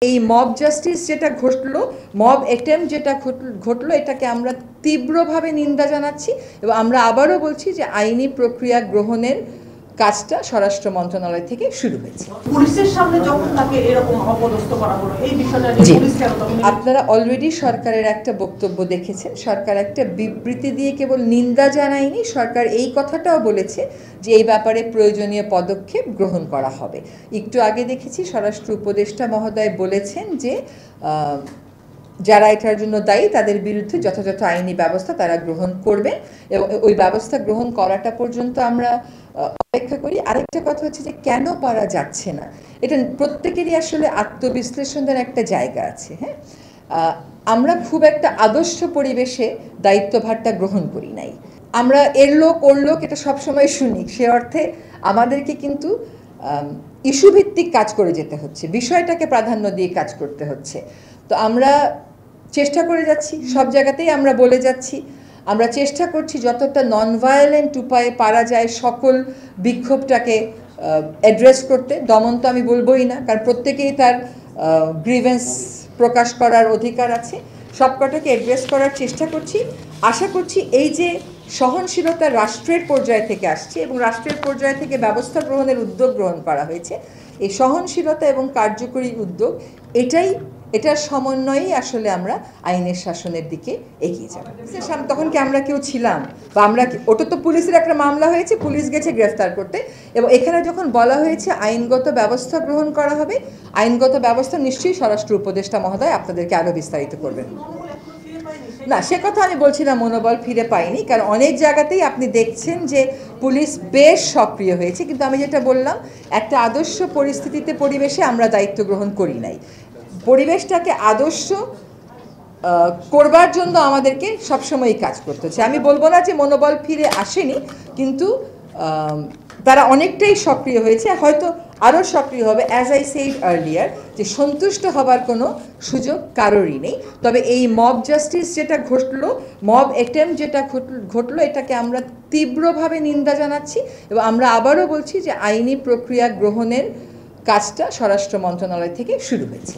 এই mob justice যেটা ঘটলো, মব অ্যাটেম্প্ট যেটা ঘটলো, এটাকে আমরা তীব্রভাবে নিন্দা জানাচ্ছি এবং আমরা আবারও বলছি যে আইনি প্রক্রিয়া গ্রহণের কাজটা স্বরাষ্ট্র মন্ত্রণালয় থেকে শুরু হয়েছে। পুলিশের সামনে যখন তাকে এরকম অপদস্থ করা হলো, এই বিষয়টা নিয়ে পুলিশ কেন? আপনারা অলরেডি সরকারের একটা বক্তব্য দেখেছেন। সরকার একটা বিবৃতি দিয়ে কেবল নিন্দা জানায়নি, সরকার এই কথাটাও বলেছে যে এই ব্যাপারে প্রয়োজনীয় পদক্ষেপ গ্রহণ করা হবে। একটু আগে দেখেছি স্বরাষ্ট্র উপদেষ্টা মহোদয় বলেছেন যে যারা এটার জন্য দায়ী তাদের বিরুদ্ধে যথাযথ আইনি ব্যবস্থা তারা গ্রহণ করবে এবং ওই ব্যবস্থা গ্রহণ করাটা পর্যন্ত আমরা অপেক্ষা করি। আরেকটা কথা হচ্ছে যে কেন পারা যাচ্ছে না, এটা প্রত্যেকেরই আসলে আত্মবিশ্লেষণের একটা জায়গা আছে। হ্যাঁ, আমরা খুব একটা আদর্শ পরিবেশে দায়িত্বভারটা গ্রহণ করি নাই। আমরা এর লোক ওর লোক এটা সবসময় শুনি, সে অর্থে আমাদেরকে কিন্তু ইস্যুভিত্তিক কাজ করে যেতে হচ্ছে, বিষয়টাকে প্রাধান্য দিয়ে কাজ করতে হচ্ছে। তো আমরা চেষ্টা করে যাচ্ছি, সব জায়গাতেই আমরা বলে যাচ্ছি, আমরা চেষ্টা করছি যতটা নন ভায়োলেন্ট উপায়ে পারা যায় সকল বিক্ষোভটাকে অ্যাড্রেস করতে। দমন তো আমি বলবোই না, কারণ প্রত্যেকেই তার গ্রিভেন্স প্রকাশ করার অধিকার আছে। সবকটাকে অ্যাড্রেস করার চেষ্টা করছি। আশা করছি এই যে সহনশীলতা রাষ্ট্রের পর্যায় থেকে আসছে এবং রাষ্ট্রের পর্যায় থেকে ব্যবস্থা গ্রহণের উদ্যোগ গ্রহণ করা হয়েছে, এই সহনশীলতা এবং কার্যকরী উদ্যোগ এটার সমন্বয়েই আসলে আমরা আইনের শাসনের দিকে এগিয়ে যাব। তখন কি আমরা কেউ ছিলাম বা আমরা ওটা তো পুলিশের একটা মামলা হয়েছে, পুলিশ গেছে গ্রেফতার করতে এবং এখানে যখন বলা হয়েছে আইনগত ব্যবস্থা গ্রহণ করা হবে, আইনগত ব্যবস্থা নিশ্চয়ই স্বরাষ্ট্র উপদেষ্টা মহোদয় আপনাদেরকে আরও বিস্তারিত করবেন। না, সে কথা আমি বলছি না মনোবল ফিরে পাইনি, কারণ অনেক জায়গাতেই আপনি দেখছেন যে পুলিশ বেশ সক্রিয় হয়েছে, কিন্তু আমি যেটা বললাম একটা আদর্শ পরিস্থিতিতে পরিবেশে আমরা দায়িত্ব গ্রহণ করি নাই। পরিবেশটাকে আদর্শ করবার জন্য আমাদেরকে সবসময়ই কাজ করতে হচ্ছে। আমি বলবো না যে মনোবল ফিরে আসেনি, কিন্তু তারা অনেকটাই সক্রিয় হয়েছে, হয়তো আরও সক্রিয় হবে। অ্যাজ আই সেড আর্লিয়ার, যে সন্তুষ্ট হবার কোনো সুযোগ কারোরই নেই। তবে এই মব জাস্টিস যেটা ঘটলো, মব অ্যাটেম্প্ট যেটা ঘটলো, এটাকে আমরা তীব্রভাবে নিন্দা জানাচ্ছি এবং আমরা আবারও বলছি যে আইনি প্রক্রিয়া গ্রহণের কাজটা স্বরাষ্ট্র মন্ত্রণালয় থেকে শুরু হয়েছে।